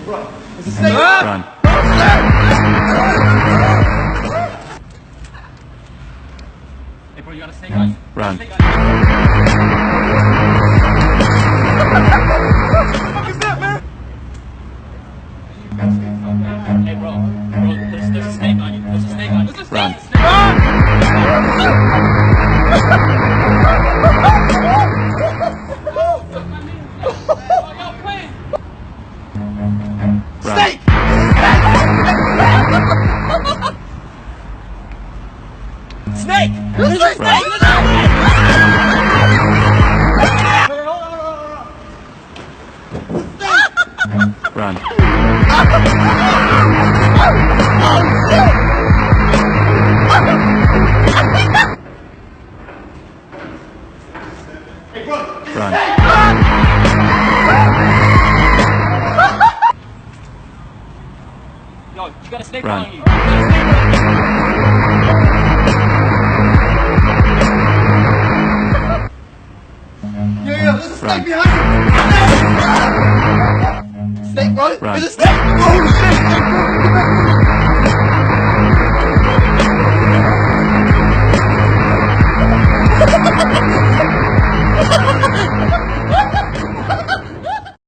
There's a snake! Run. Hey, bro, you got a snake on you. Run. Snake on you. What is that, man? Hey, bro, there's a snake on you. There's a snake on you. There's a snake. Run. Snake. Run. Snake! Snake! There's a snake! Run. Run. Run. Yo, you got a snake Run. on you. You got a snake on you. Yeah, there's a snake Run. behind you! Snake, bro! Run. There's a snake! Oh, shit!